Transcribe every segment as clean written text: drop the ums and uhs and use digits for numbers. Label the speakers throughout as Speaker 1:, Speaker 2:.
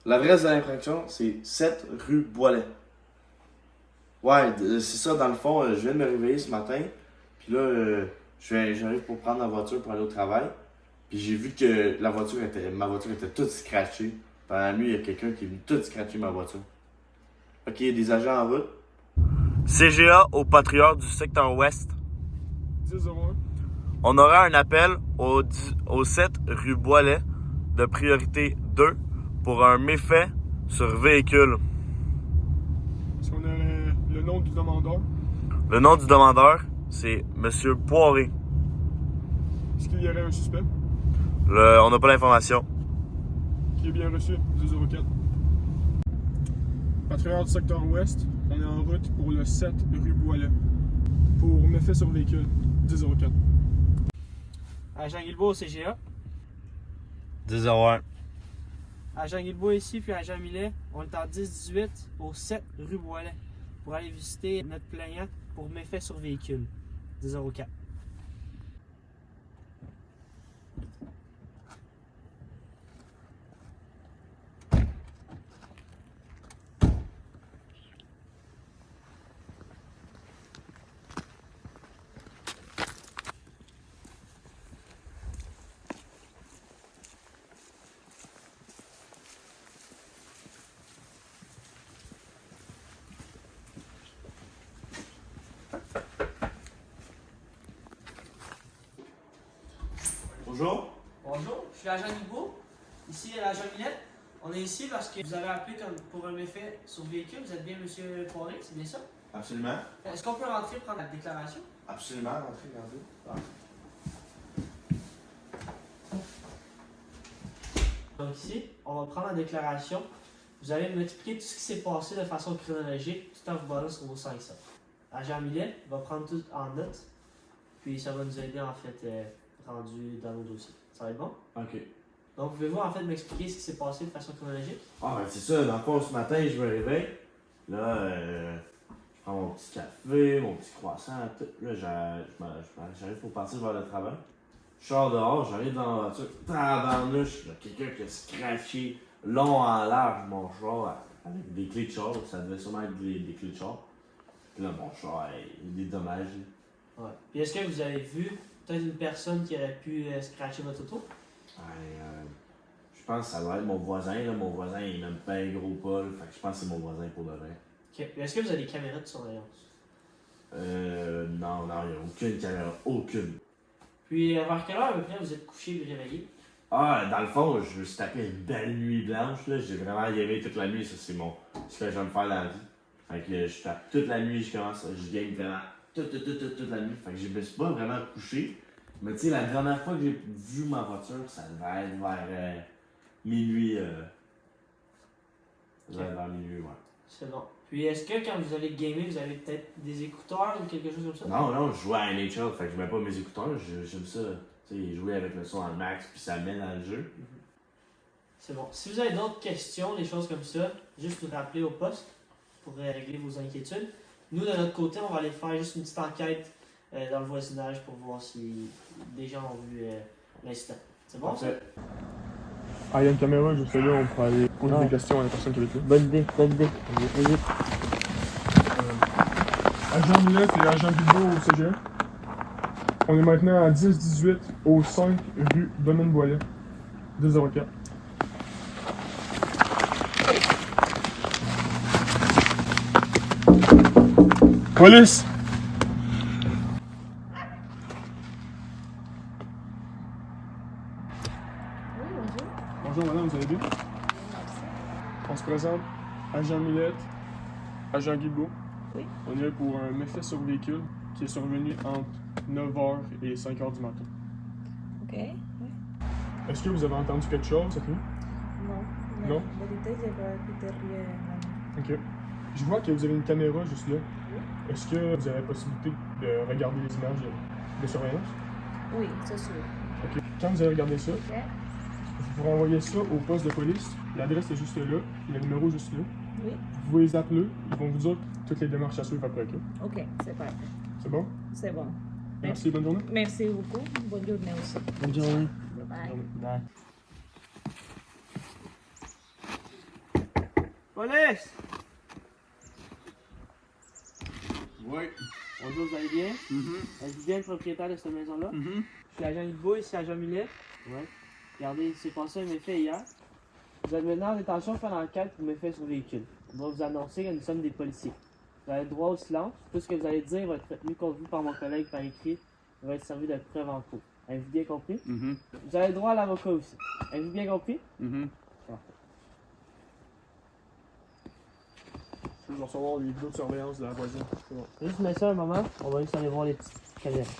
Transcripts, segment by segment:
Speaker 1: L'adresse de l'infraction, c'est 7 rue Boilet. Ouais, c'est ça, dans le fond, je viens de me réveiller ce matin, puis là, j'arrive pour prendre la voiture pour aller au travail, puis j'ai vu que ma voiture était toute scratchée. Pendant la nuit, il y a quelqu'un qui est venu tout scratcher ma voiture. Ok, il y a des agents en route.
Speaker 2: CGA au Patriote du secteur ouest.
Speaker 3: 10-01.
Speaker 2: On aura un appel au 7 rue Boilet de priorité 2 pour un méfait sur véhicule.
Speaker 3: Est-ce qu'on aurait le nom du demandeur?
Speaker 2: Le nom du demandeur, c'est Monsieur Poiré.
Speaker 3: Est-ce qu'il y aurait un suspect?
Speaker 2: On n'a pas l'information.
Speaker 3: Qui est bien reçu? 10-04. Patrouilleur du secteur ouest, on est en route pour le 7 rue Boilet. Pour méfait sur véhicule, 10-04.
Speaker 4: Agent Guilbeault au CGA.
Speaker 2: 10-01.
Speaker 4: Agent Guilbeault ici, puis Agent Millet. On est en 10-18 au 7 rue Boilet pour aller visiter notre plaignant pour méfait sur véhicule. 10-04.
Speaker 1: Bonjour.
Speaker 4: Bonjour, je suis Agent Guilbeault. Ici, Agent Millet. On est ici parce que vous avez appelé pour un méfait sur véhicule. Vous êtes bien M. Poiré, c'est bien ça?
Speaker 1: Absolument.
Speaker 4: Est-ce qu'on peut rentrer prendre la déclaration?
Speaker 1: Absolument, rentrez, regardez.
Speaker 4: Donc ici, on va prendre la déclaration. Vous allez m'expliquer tout ce qui s'est passé de façon chronologique tout en vous basant sur vos 5 ça. Agent Millet va prendre tout en note. Puis ça va nous aider en fait rendu dans nos dossiers. Ça va être bon?
Speaker 1: Ok.
Speaker 4: Donc pouvez-vous en fait m'expliquer ce qui s'est passé de façon chronologique?
Speaker 1: Ah, ben c'est ça, dans le fond, ce matin, je me réveille. Là, je prends mon petit café, mon petit croissant, tout. Là, j'arrive pour partir vers le travail. Je sors dehors, j'arrive dans la voiture. Tabarnouche, il y a quelqu'un qui a scratché long en large mon char avec des clés de char. Ça devait sûrement être des clés de char. Puis là, mon char, il est dommage.
Speaker 4: Ouais. Puis est-ce que vous avez vu peut-être une personne qui aurait pu scratcher votre auto?
Speaker 1: Je pense que ça doit être mon voisin. Là. Mon voisin, il est même pas un gros Paul. Fait que je pense que c'est mon voisin pour de vrai.
Speaker 4: Ok. Puis est-ce que vous avez des caméras de surveillance?
Speaker 1: Non, il n'y a aucune caméra. Aucune.
Speaker 4: Puis vers quelle heure à peu près vous êtes couché et réveillé?
Speaker 1: Ah, dans le fond, je me suis tapé une belle nuit blanche. Là. J'ai vraiment gavé toute la nuit. Ça, c'est ce que j'aime faire dans la vie. Fait que je tape toute la nuit, je game vraiment toute la nuit. Fait que je me suis pas vraiment couché. Mais tu sais, la dernière fois que j'ai vu ma voiture, ça devait être vers minuit. Ça devait être vers minuit, ouais.
Speaker 4: C'est bon. Puis est-ce que quand vous allez gamer, vous avez peut-être des écouteurs ou quelque chose comme ça?
Speaker 1: Non, je jouais à NHL, fait que je mets pas mes écouteurs. J'aime ça. Tu sais, jouer avec le son en max, puis ça mène dans le jeu.
Speaker 4: C'est bon. Si vous avez d'autres questions, des choses comme ça, juste nous rappeler au poste pour régler vos inquiétudes. Nous, de notre côté, on va aller faire juste une petite enquête dans le voisinage pour voir si des gens ont vu l'incident. C'est bon, ça?
Speaker 3: Ah, il y a une caméra juste là, on pourrait aller poser des questions à la personne qui est là.
Speaker 4: Bonne idée, bonne idée. Vas-y.
Speaker 3: Agent Millet et Agent Guilbeault au CGA. On est maintenant à 10-18 au 5 rue Domaine-Boilet. 10-04. Police!
Speaker 5: Oui, bonjour.
Speaker 3: Bonjour madame, vous allez bien?
Speaker 5: Merci.
Speaker 3: On se présente, Agent Millet, Agent Guilbeault.
Speaker 5: Oui.
Speaker 3: On est là pour un méfait sur véhicule qui est survenu entre 9h et 5h du matin.
Speaker 5: Ok. Oui.
Speaker 3: Est-ce que vous avez entendu quelque chose cette nuit?
Speaker 5: Non.
Speaker 3: Non?
Speaker 5: La vérité, j'ai pas écouté rien.
Speaker 3: Ok. Je vois que vous avez une caméra juste là. Est-ce que vous avez la possibilité de regarder les images de surveillance?
Speaker 5: Oui, c'est sûr.
Speaker 3: Ok. Quand vous avez regardé ça,
Speaker 5: Ok.
Speaker 3: vous pourrez envoyer ça au poste de police. L'adresse est juste là, le numéro est juste là.
Speaker 5: Oui.
Speaker 3: Vous pouvez les appeler, ils vont vous dire toutes les démarches à suivre après. Ok.
Speaker 5: Ok, c'est parfait.
Speaker 3: C'est bon?
Speaker 5: C'est bon.
Speaker 3: Merci, bonne journée.
Speaker 5: Merci beaucoup. Bonne journée aussi.
Speaker 4: Bonne journée.
Speaker 5: Bye bye.
Speaker 4: Bye. Police!
Speaker 6: Oui.
Speaker 4: Bonjour, vous allez bien? Êtes-vous bien le propriétaire de cette maison-là? Je suis agent Hidbo, ici agent Millet. Ouais. Regardez, il s'est passé un méfait hier. Vous êtes maintenant en détention pour faire l'enquête pour méfait sur véhicule. On va vous annoncer que nous sommes des policiers. Vous avez le droit au silence. Tout ce que vous allez dire va être retenu contre vous par mon collègue par écrit et va être servi de preuve en cours. Avez-vous bien compris? Vous avez le droit à l'avocat aussi. Avez-vous bien compris?
Speaker 3: Je vais recevoir les vidéos de surveillance de la voisine. C'est bon.
Speaker 4: Juste mets ça un moment, on va juste aller voir les petites caméras.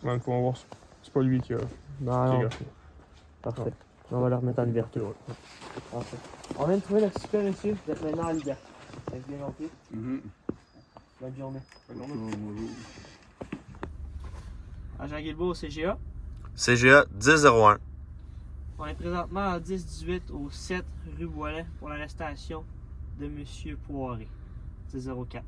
Speaker 3: Ouais, faut voir. C'est pas lui qui a.
Speaker 4: Non,
Speaker 3: qui a-
Speaker 4: Parfait. On va le remettre en liberté. Parfait. On vient de trouver le suspect, monsieur. Vous êtes maintenant en liberté. Avez-vous bien compris? Bonne journée.
Speaker 6: Bonjour.
Speaker 4: Agent Guilbeault au CGA.
Speaker 2: CGA 1001.
Speaker 4: On est présentement en 10-18 au 7 rue Boilet pour l'arrestation de monsieur Poiré. 10-04.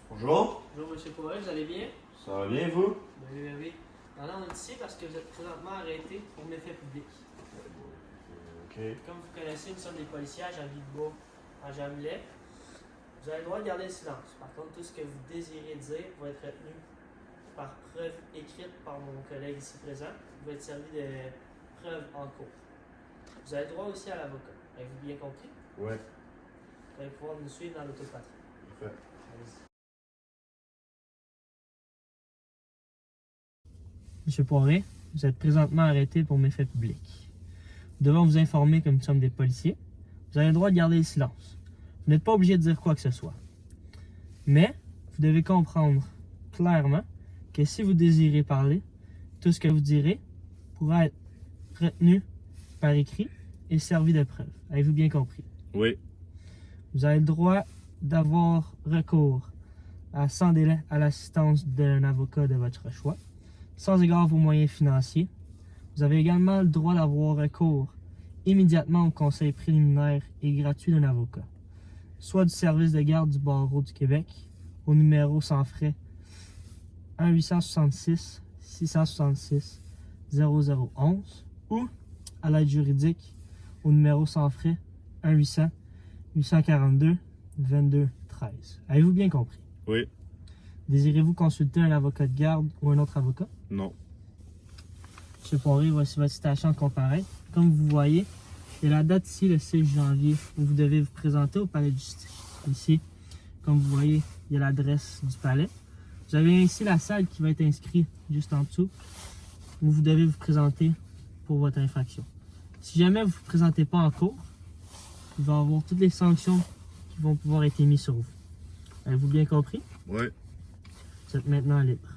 Speaker 1: Bonjour.
Speaker 4: Bonjour monsieur Poiré, vous allez bien?
Speaker 1: Ça va bien, vous?
Speaker 4: Oui, oui, oui. Alors, on est ici parce que vous êtes présentement arrêté pour méfait public.
Speaker 1: Ok.
Speaker 4: Comme vous connaissez, nous sommes des policiers à Jean-Guilbeault, à Jean-Millet. Vous avez le droit de garder le silence. Par contre, tout ce que vous désirez dire va être retenu par preuve écrite par mon collègue ici présent. Il va être servi de preuve en cours. Vous avez le droit aussi à l'avocat. Avez-vous bien compris?
Speaker 1: Ouais.
Speaker 4: Vous allez pouvoir nous suivre dans l'autopatrie.
Speaker 1: Parfait.
Speaker 4: Allez-y. Monsieur Poiré, vous êtes présentement arrêté pour méfait public. Nous devons vous informer que nous sommes des policiers. Vous avez le droit de garder le silence. Vous n'êtes pas obligé de dire quoi que ce soit. Mais, vous devez comprendre clairement que si vous désirez parler, tout ce que vous direz pourra être retenu par écrit et servi de preuve. Avez-vous bien compris?
Speaker 2: Oui.
Speaker 4: Vous avez le droit d'avoir recours sans délai à l'assistance d'un avocat de votre choix, sans égard à vos moyens financiers. Vous avez également le droit d'avoir recours immédiatement au conseil préliminaire et gratuit d'un avocat, soit du service de garde du barreau du Québec, au numéro sans frais 1-866 666 0011 ou à l'aide juridique au numéro sans frais 1-800-842-2213. Avez-vous bien compris?
Speaker 2: Oui.
Speaker 4: Désirez-vous consulter un avocat de garde ou un autre avocat?
Speaker 2: Non.
Speaker 4: M. Poiré, voici votre citation de comparaître. Comme vous voyez, il y a la date ici, le 6 janvier, où vous devez vous présenter au palais de justice. Ici, comme vous voyez, il y a l'adresse du palais. Vous avez ici la salle qui va être inscrite juste en dessous, où vous devez vous présenter pour votre infraction. Si jamais vous ne vous présentez pas en cours, il va y avoir toutes les sanctions qui vont pouvoir être émises sur vous. Avez-vous bien compris?
Speaker 2: Oui.
Speaker 4: Vous êtes maintenant libre.